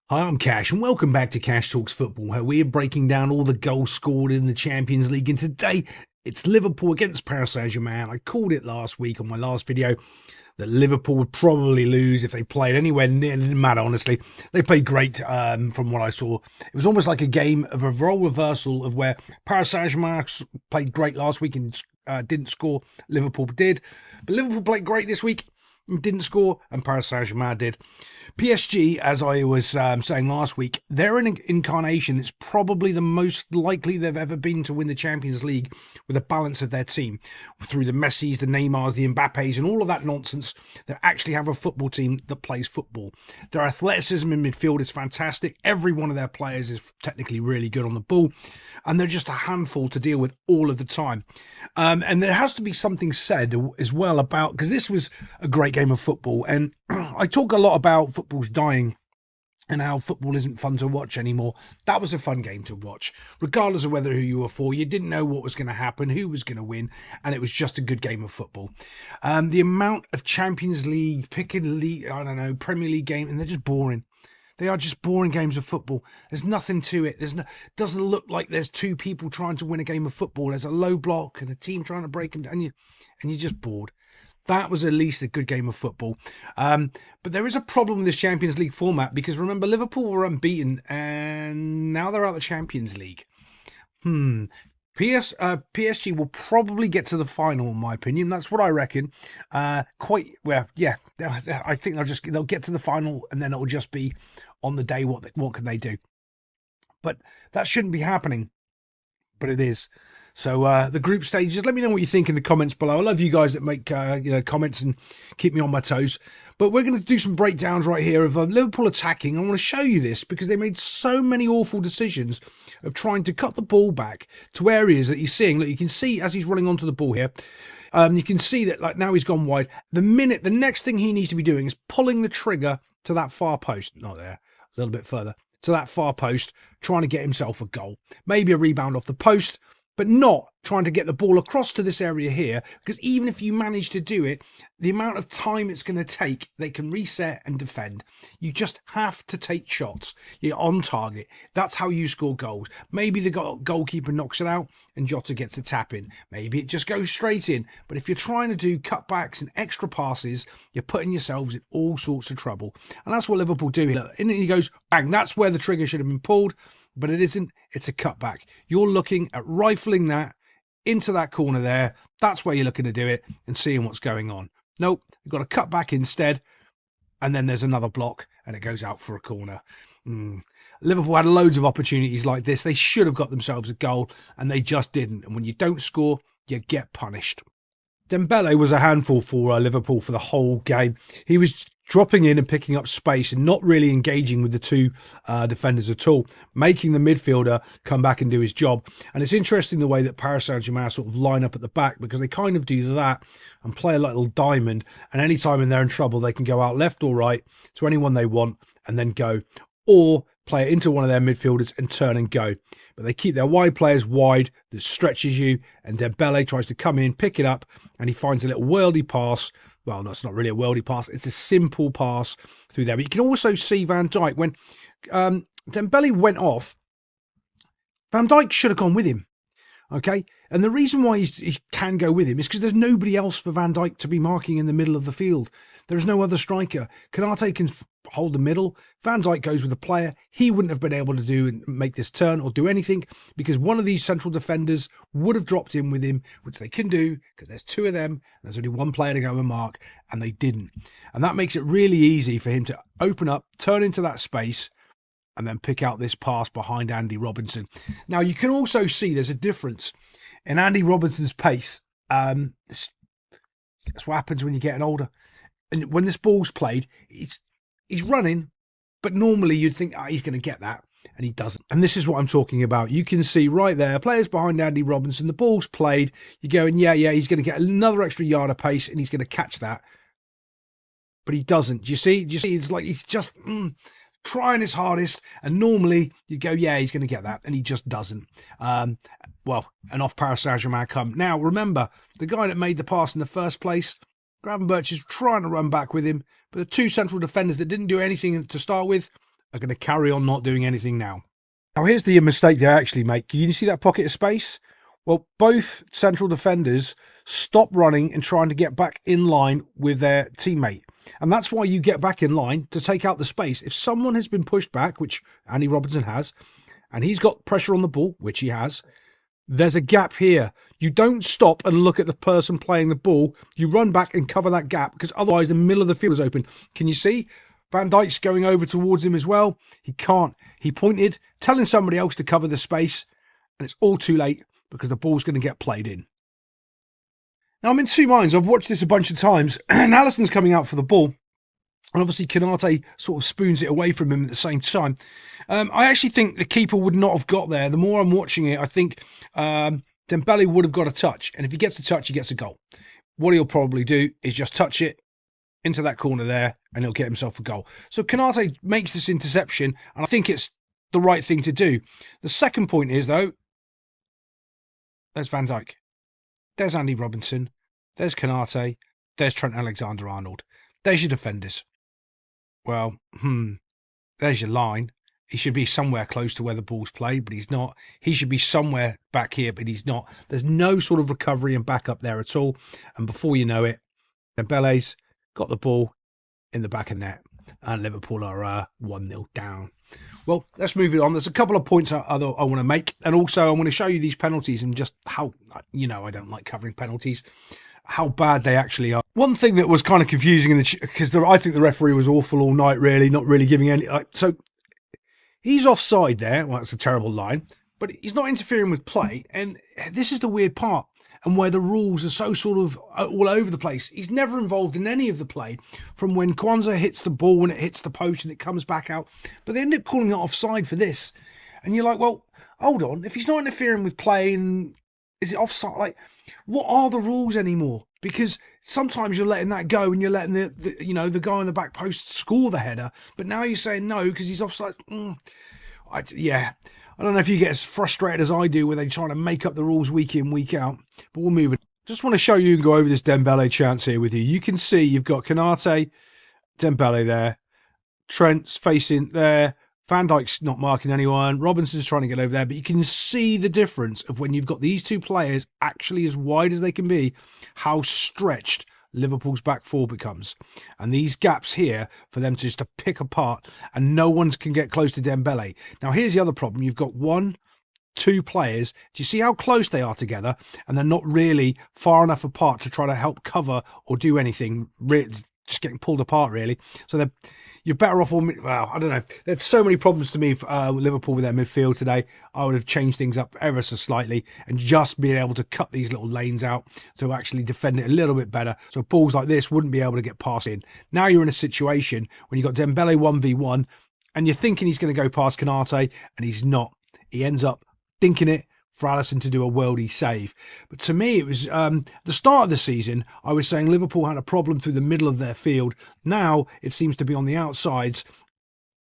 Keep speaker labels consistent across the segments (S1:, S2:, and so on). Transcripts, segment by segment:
S1: Hi, I'm Cash, and welcome back to Cash Talks Football, where we're breaking down all the goals scored in the Champions League. And today, it's Liverpool against Paris Saint-Germain. I called it last week on my last video that Liverpool would probably lose if they played anywhere near. It didn't matter, honestly. They played great from what I saw. It was almost like a game of a role reversal of where Paris Saint-Germain played great last week and didn't score. Liverpool did. But Liverpool played great this week and didn't score, and Paris Saint-Germain did. PSG, as I was saying last week, they're an incarnation that's probably the most likely they've ever been to win the Champions League with a balance of their team. Through the Messis, the Neymars, the Mbappes, and all of that nonsense, they actually have a football team that plays football. Their athleticism in midfield is fantastic. Every one of their players is technically really good on the ball, and they're just a handful to deal with all of the time. And there has to be something said as well about, because this was a great game of football, and I talk a lot about football's dying and how football isn't fun to watch anymore. That was a fun game to watch, regardless of whether who you were for. You didn't know what was going to happen, who was going to win, and it was just a good game of football. The amount of Champions League, League, I don't know, Premier League game, and they're just boring. They are just boring games of football. There's nothing to it. Doesn't look like there's two people trying to win a game of football. There's a low block and a team trying to break them down, and you're just bored. That was at least a good game of football. But there is a problem with this Champions League format because remember, Liverpool were unbeaten and now they're out of the Champions League. PSG will probably get to the final, in my opinion. That's what I reckon. Quite well, yeah. I think they'll get to the final, and then it'll just be on the day what can they do. But that shouldn't be happening, but it is. So the group stages, let me know what you think in the comments below. I love you guys that make comments and keep me on my toes. But we're going to do some breakdowns right here of Liverpool attacking. I want to show you this because they made so many awful decisions of trying to cut the ball back to areas that he's seeing. Look, you can see as he's running onto the ball here. You can see that like now he's gone wide. The next thing he needs to be doing is pulling the trigger to that far post. Not there, a little bit further. To that far post, trying to get himself a goal. Maybe a rebound off the post, but not trying to get the ball across to this area here, because even if you manage to do it, the amount of time it's going to take, they can reset and defend. You just have to take shots. You're on target. That's how you score goals. Maybe the goalkeeper knocks it out and Jota gets a tap in. Maybe it just goes straight in. But if you're trying to do cutbacks and extra passes, you're putting yourselves in all sorts of trouble. And that's what Liverpool do here. And he goes, bang, that's where the trigger should have been pulled. But it isn't. It's a cutback. You're looking at rifling that into that corner there. That's where you're looking to do it and seeing what's going on. Nope, you've got a cutback instead. And then there's another block and it goes out for a corner. Liverpool had loads of opportunities like this. They should have got themselves a goal and they just didn't. And when you don't score, you get punished. Dembele was a handful for Liverpool for the whole game. He was dropping in and picking up space and not really engaging with the two defenders at all, making the midfielder come back and do his job. And it's interesting the way that Paris Saint-Germain sort of line up at the back, because they kind of do that and play a little diamond, and anytime they're in trouble they can go out left or right to anyone they want and then go, or play it into one of their midfielders and turn and go. But they keep their wide players wide that stretches you, and Dembele tries to come in, pick it up, and he finds a little worldy pass. Well, no, it's not really a worldy pass. It's a simple pass through there. But you can also see Van Dijk. When Dembele went off, Van Dijk should have gone with him. Okay? And the reason why he can go with him is because there's nobody else for Van Dijk to be marking in the middle of the field. There's no other striker. Kanate can hold the middle. Van Dijk goes with the player. He wouldn't have been able to do and make this turn or do anything because one of these central defenders would have dropped in with him, which they can do because there's two of them. And there's only one player to go and mark, and they didn't. And that makes it really easy for him to open up, turn into that space, and then pick out this pass behind Andy Robertson. Now, you can also see there's a difference in Andy Robertson's pace. That's what happens when you're getting older. And when this ball's played, he's running, but normally you'd think he's going to get that, and he doesn't. And this is what I'm talking about. You can see right there, players behind Andy Robertson, the ball's played. You're going, yeah, he's going to get another extra yard of pace, and he's going to catch that. But he doesn't. Do you see? It's like he's just trying his hardest, and normally you go, yeah, he's going to get that, and he just doesn't. And off Paris Saint-Germain come. Now, remember, the guy that made the pass in the first place, Gravenberch is trying to run back with him, but the two central defenders that didn't do anything to start with are going to carry on not doing anything now. Now, here's the mistake they actually make. Can you see that pocket of space? Well, both central defenders stop running and trying to get back in line with their teammate. And that's why you get back in line to take out the space. If someone has been pushed back, which Andy Robertson has, and he's got pressure on the ball, which he has, there's a gap here. You don't stop and look at the person playing the ball. You run back and cover that gap, because otherwise the middle of the field is open. Can you see? Van Dijk's going over towards him as well. He can't. He pointed, telling somebody else to cover the space, and it's all too late because the ball's going to get played in. Now, I'm in two minds. I've watched this a bunch of times, and Alisson's coming out for the ball. And obviously, Konate sort of spoons it away from him at the same time. I actually think the keeper would not have got there. The more I'm watching it, I think Dembele would have got a touch. And if he gets a touch, he gets a goal. What he'll probably do is just touch it into that corner there, and he'll get himself a goal. So Konate makes this interception, and I think it's the right thing to do. The second point is, though, there's Van Dijk. There's Andy Robinson. There's Konate. There's Trent Alexander-Arnold. There's your defenders. Well, there's your line. He should be somewhere close to where the ball's played, but he's not. He should be somewhere back here, but he's not. There's no sort of recovery and backup there at all. And before you know it, Dembele's got the ball in the back of net, and Liverpool are 1-0 down. Well, let's move it on. There's a couple of points I want to make, and also I want to show you these penalties and just how, I don't like covering penalties, how bad they actually are. One thing that was kind of confusing because I think the referee was awful all night, really, not really giving any. So he's offside there. Well, that's a terrible line, but he's not interfering with play, and this is the weird part. And where the rules are so sort of all over the place. He's never involved in any of the play, from when Kwanzaa hits the ball and it hits the post and it comes back out. But they end up calling it offside for this. And you're like, well, hold on. If he's not interfering with play, and is it offside? Like, what are the rules anymore? Because sometimes you're letting that go and you're letting the guy on the back post score the header. But now you're saying no because he's offside. I don't know if you get as frustrated as I do when they trying to make up the rules week in, week out. But we'll move it. Just want to show you and go over this Dembele chance here with you. You can see you've got Konate, Dembele there. Trent's facing there. Van Dijk's not marking anyone. Robinson's trying to get over there. But you can see the difference of when you've got these two players actually as wide as they can be, how stretched Liverpool's back four becomes. And these gaps here for them just to pick apart, and no one can get close to Dembele. Now here's the other problem. You've got 1-2 players. Do you see how close they are together? And they're not really far enough apart to try to help cover or do anything. Just getting pulled apart, really. So you're better off. Well, I don't know. There's so many problems to me for Liverpool with their midfield today. I would have changed things up ever so slightly and just being able to cut these little lanes out to actually defend it a little bit better. So balls like this wouldn't be able to get past in. Now you're in a situation when you've got Dembele 1v1 and you're thinking he's going to go past Konate, and he's not. He ends up dinking it for Alisson to do a worldie save. But to me, it was the start of the season, I was saying Liverpool had a problem through the middle of their field. Now it seems to be on the outsides.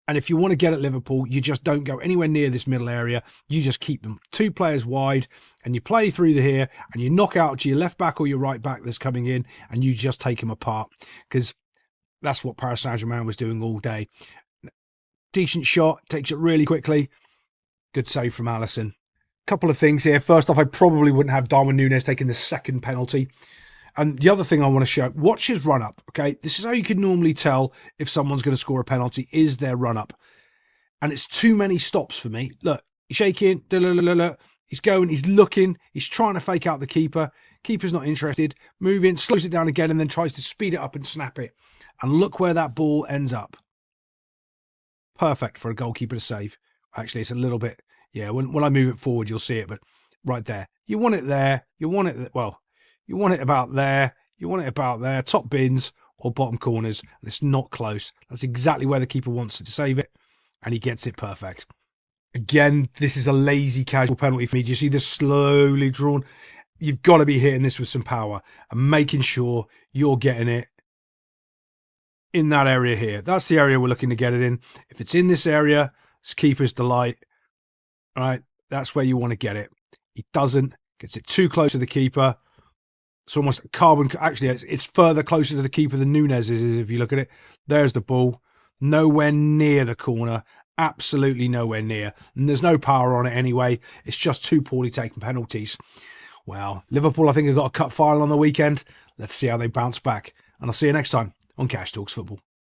S1: And if you want to get at Liverpool, you just don't go anywhere near this middle area. You just keep them 2 players wide, and you play through here, and you knock out to your left back or your right back that's coming in, and you just take them apart. Because that's what Paris Saint-Germain was doing all day. Decent shot, takes it really quickly. Good save from Alisson. Couple of things here. First off, I probably wouldn't have Darwin Núñez taking the second penalty. And the other thing I want to show, watch his run up. Okay, this is how you can normally tell if someone's going to score a penalty, is their run up. And it's too many stops for me. Look, he's shaking, he's going, he's looking, he's trying to fake out the keeper. Keeper's not interested. Moving, slows it down again, and then tries to speed it up and snap it. And look where that ball ends up. Perfect for a goalkeeper to save. Actually, it's a little bit. Yeah, when I move it forward, you'll see it, but right there. You want it there. You want it, you want it about there. You want it about there. Top bins or bottom corners. And it's not close. That's exactly where the keeper wants it to save it. And he gets it perfect. Again, this is a lazy casual penalty for me. Do you see this slowly drawn? You've got to be hitting this with some power and making sure you're getting it in that area here. That's the area we're looking to get it in. If it's in this area, it's keeper's delight. Right, that's where you want to get it. He doesn't, gets it too close to the keeper. It's almost carbon. Actually, it's further closer to the keeper than Núñez is if you look at it. There's the ball. Nowhere near the corner. Absolutely nowhere near. And there's no power on it anyway. It's just two poorly taken penalties. Well, Liverpool, I think, have got a cup final on the weekend. Let's see how they bounce back. And I'll see you next time on Cash Talks Football.